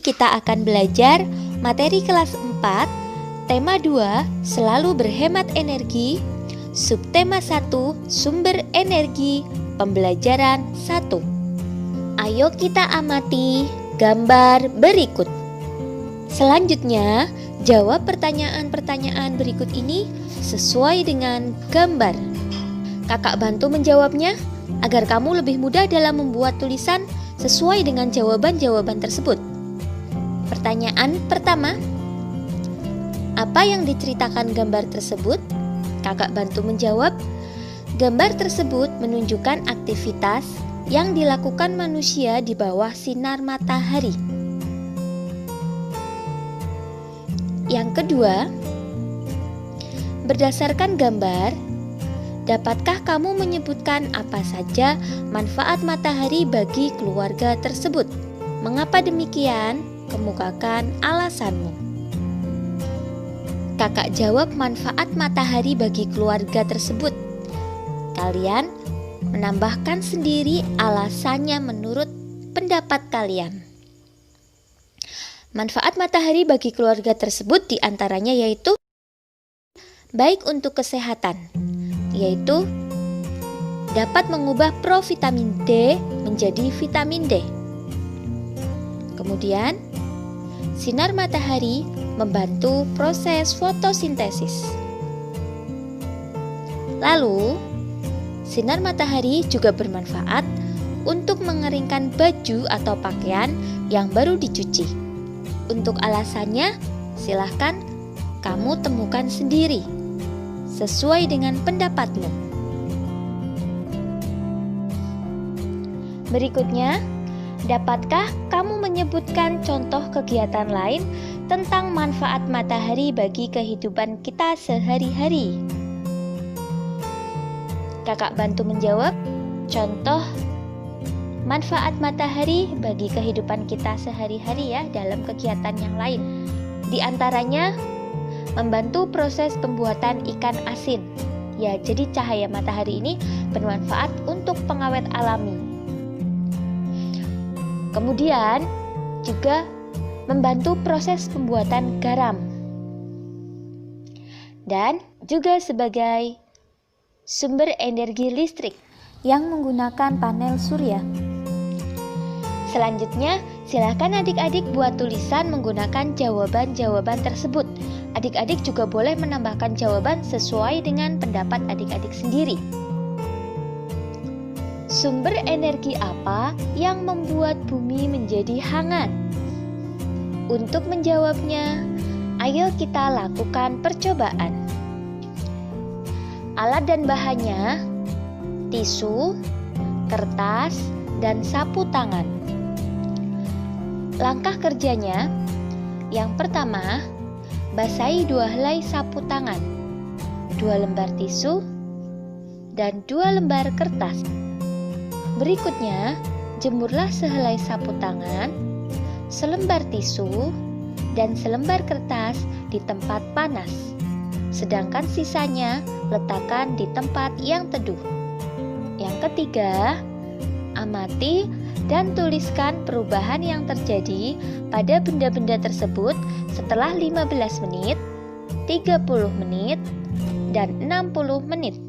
kita akan belajar materi kelas 4, tema 2, selalu berhemat energi, subtema 1, sumber energi, pembelajaran 1. Ayo kita amati gambar berikut. Selanjutnya, jawab pertanyaan-pertanyaan berikut ini sesuai dengan gambar. Kakak bantu menjawabnya agar kamu lebih mudah dalam membuat tulisan sesuai dengan jawaban-jawaban tersebut. Pertanyaan pertama, apa yang diceritakan gambar tersebut? Kakak bantu menjawab. Gambar tersebut menunjukkan aktivitas yang dilakukan manusia di bawah sinar matahari. Yang kedua, berdasarkan gambar, dapatkah kamu menyebutkan apa saja manfaat matahari bagi keluarga tersebut? Mengapa demikian? Kemukakan alasanmu. Kakak jawab manfaat matahari bagi keluarga tersebut. Kalian menambahkan sendiri alasannya menurut pendapat kalian. Manfaat matahari bagi keluarga tersebut diantaranya yaitu baik untuk kesehatan, yaitu dapat mengubah provitamin D menjadi vitamin D. Kemudian, sinar matahari membantu proses fotosintesis. Lalu, sinar matahari juga bermanfaat untuk mengeringkan baju atau pakaian yang baru dicuci. Untuk alasannya, silahkan kamu temukan sendiri sesuai dengan pendapatmu. Berikutnya, dapatkah kamu menyebutkan contoh kegiatan lain tentang manfaat matahari bagi kehidupan kita sehari-hari? Kakak bantu menjawab. Contoh manfaat matahari bagi kehidupan kita sehari-hari ya dalam kegiatan yang lain. Di antaranya membantu proses pembuatan ikan asin. Ya, jadi cahaya matahari ini bermanfaat untuk pengawet alami. Kemudian juga membantu proses pembuatan garam. Dan juga sebagai sumber energi listrik yang menggunakan panel surya. Selanjutnya, silakan adik-adik buat tulisan menggunakan jawaban-jawaban tersebut. Adik-adik juga boleh menambahkan jawaban sesuai dengan pendapat adik-adik sendiri. Sumber energi apa yang membuat bumi menjadi hangat? Untuk menjawabnya, ayo kita lakukan percobaan. Alat dan bahannya, tisu, kertas, dan sapu tangan. Langkah kerjanya, yang pertama, basahi 2 helai sapu tangan, 2 lembar tisu, dan 2 lembar kertas. Berikutnya, jemurlah sehelai sapu tangan, selembar tisu, dan selembar kertas di tempat panas. Sedangkan sisanya letakkan di tempat yang teduh. Yang ketiga, amati dan tuliskan perubahan yang terjadi pada benda-benda tersebut setelah 15 menit, 30 menit, dan 60 menit.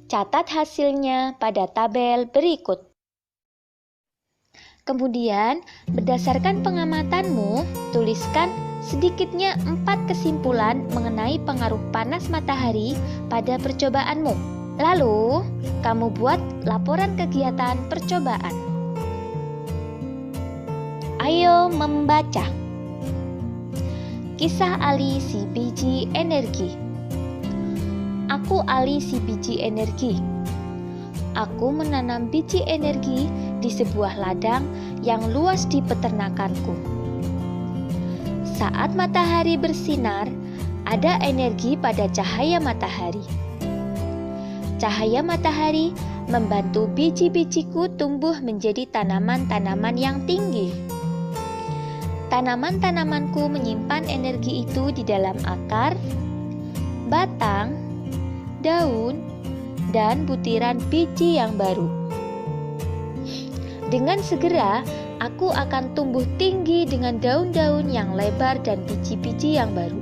Catat hasilnya pada tabel berikut. Kemudian, berdasarkan pengamatanmu, tuliskan sedikitnya 4 kesimpulan mengenai pengaruh panas matahari pada percobaanmu. Lalu, kamu buat laporan kegiatan percobaan. Ayo membaca. Kisah Ali si biji energi. Aku Ali si biji energi. Aku menanam biji energi di sebuah ladang yang luas di peternakanku. Saat matahari bersinar, ada energi pada cahaya matahari. Cahaya matahari membantu biji-bijiku tumbuh menjadi tanaman-tanaman yang tinggi. Tanaman-tanamanku menyimpan energi itu di dalam akar, batang, daun, dan butiran biji yang baru. Dengan segera, Aku akan tumbuh tinggi dengan daun-daun yang lebar dan biji-biji yang baru.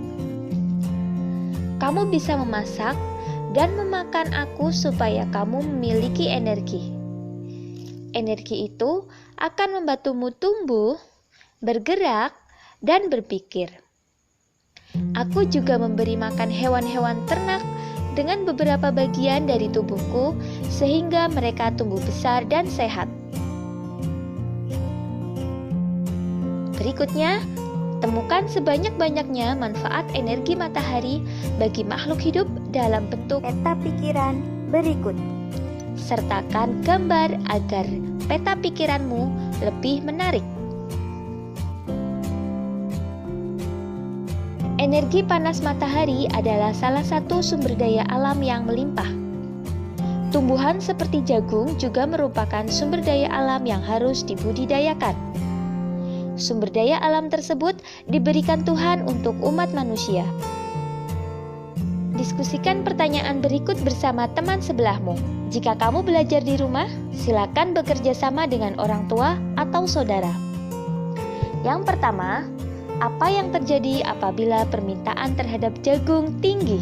Kamu bisa memasak dan memakan aku supaya kamu memiliki energi. Energi itu akan membantumu tumbuh, bergerak, dan berpikir. Aku juga memberi makan hewan-hewan ternak dengan beberapa bagian dari tubuhku sehingga mereka tumbuh besar dan sehat. Berikutnya, temukan sebanyak-banyaknya manfaat energi matahari bagi makhluk hidup dalam bentuk peta pikiran berikut. Sertakan gambar agar peta pikiranmu lebih menarik. Energi panas matahari adalah salah satu sumber daya alam yang melimpah. Tumbuhan seperti jagung juga merupakan sumber daya alam yang harus dibudidayakan. Sumber daya alam tersebut diberikan Tuhan untuk umat manusia. Diskusikan pertanyaan berikut bersama teman sebelahmu. Jika kamu belajar di rumah, silakan bekerja sama dengan orang tua atau saudara. Yang pertama, apa yang terjadi apabila permintaan terhadap jagung tinggi?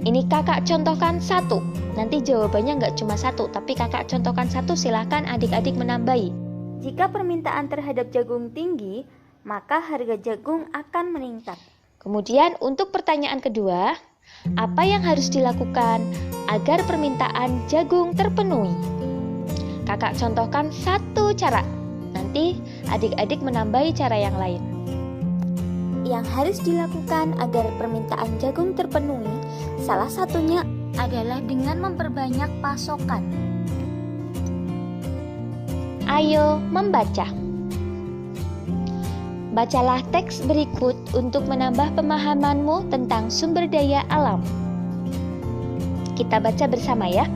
Ini kakak contohkan satu. Nanti jawabannya nggak cuma satu, tapi kakak contohkan satu, silakan adik-adik menambahi. Jika permintaan terhadap jagung tinggi, maka harga jagung akan meningkat. Kemudian untuk pertanyaan kedua, apa yang harus dilakukan agar permintaan jagung terpenuhi? Kakak contohkan satu cara. Nanti adik-adik menambahi cara yang lain. Yang harus dilakukan agar permintaan jagung terpenuhi, salah satunya adalah dengan memperbanyak pasokan. Ayo membaca. Bacalah teks berikut untuk menambah pemahamanmu tentang sumber daya alam. Kita baca bersama ya.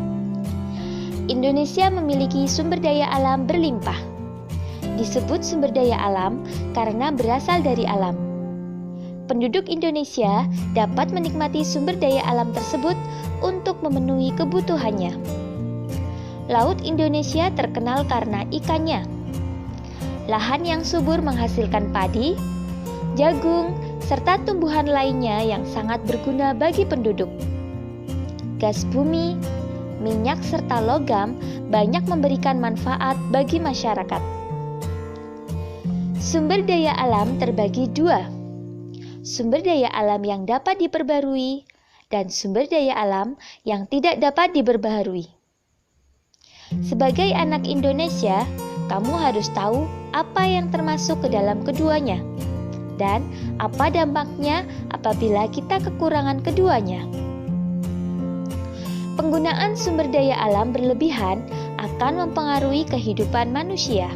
Indonesia memiliki sumber daya alam berlimpah. Disebut sumber daya alam karena berasal dari alam. Penduduk Indonesia dapat menikmati sumber daya alam tersebut untuk memenuhi kebutuhannya. Laut Indonesia terkenal karena ikannya. Lahan yang subur menghasilkan padi, jagung, serta tumbuhan lainnya yang sangat berguna bagi penduduk. Gas bumi, minyak serta logam banyak memberikan manfaat bagi masyarakat. Sumber daya alam terbagi dua. Sumber daya alam yang dapat diperbarui dan sumber daya alam yang tidak dapat diperbaharui. Sebagai anak Indonesia, kamu harus tahu apa yang termasuk ke dalam keduanya dan apa dampaknya apabila kita kekurangan keduanya. Penggunaan sumber daya alam berlebihan akan mempengaruhi kehidupan manusia.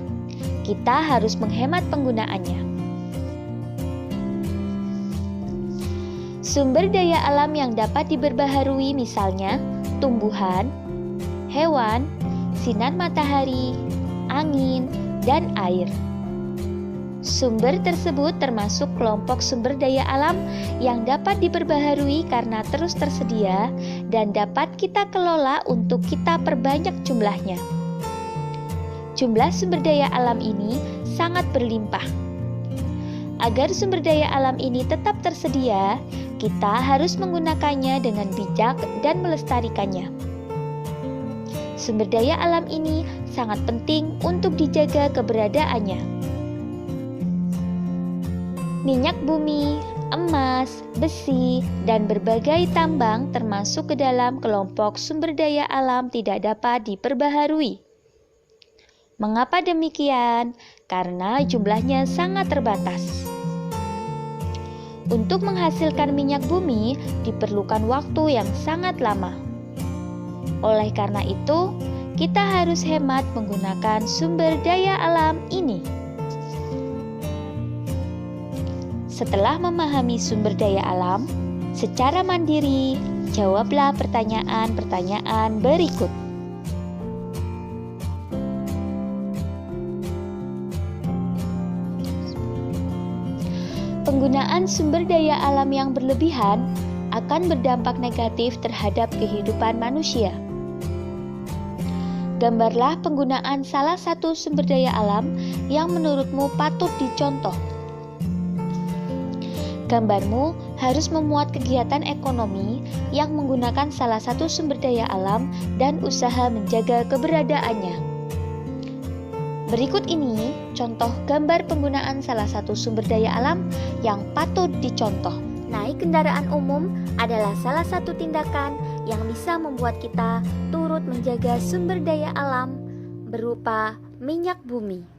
Kita harus menghemat penggunaannya. Sumber daya alam yang dapat diperbaharui misalnya tumbuhan, hewan, sinar matahari, angin, dan air. Sumber tersebut termasuk kelompok sumber daya alam yang dapat diperbaharui karena terus tersedia dan dapat kita kelola untuk kita perbanyak jumlahnya. Jumlah sumber daya alam ini sangat berlimpah. Agar sumber daya alam ini tetap tersedia, kita harus menggunakannya dengan bijak dan melestarikannya. Sumber daya alam ini sangat penting untuk dijaga keberadaannya. Minyak bumi, emas, besi, dan berbagai tambang termasuk ke dalam kelompok sumber daya alam tidak dapat diperbaharui. Mengapa demikian? Karena jumlahnya sangat terbatas. Untuk menghasilkan minyak bumi diperlukan waktu yang sangat lama. Oleh karena itu, kita harus hemat menggunakan sumber daya alam ini. Setelah memahami sumber daya alam, secara mandiri, jawablah pertanyaan-pertanyaan berikut. Penggunaan sumber daya alam yang berlebihan akan berdampak negatif terhadap kehidupan manusia. Gambarlah penggunaan salah satu sumber daya alam yang menurutmu patut dicontoh. Gambarmu harus memuat kegiatan ekonomi yang menggunakan salah satu sumber daya alam dan usaha menjaga keberadaannya. Berikut ini contoh gambar penggunaan salah satu sumber daya alam yang patut dicontoh. Naik kendaraan umum adalah salah satu tindakan yang bisa membuat kita turut menjaga sumber daya alam berupa minyak bumi.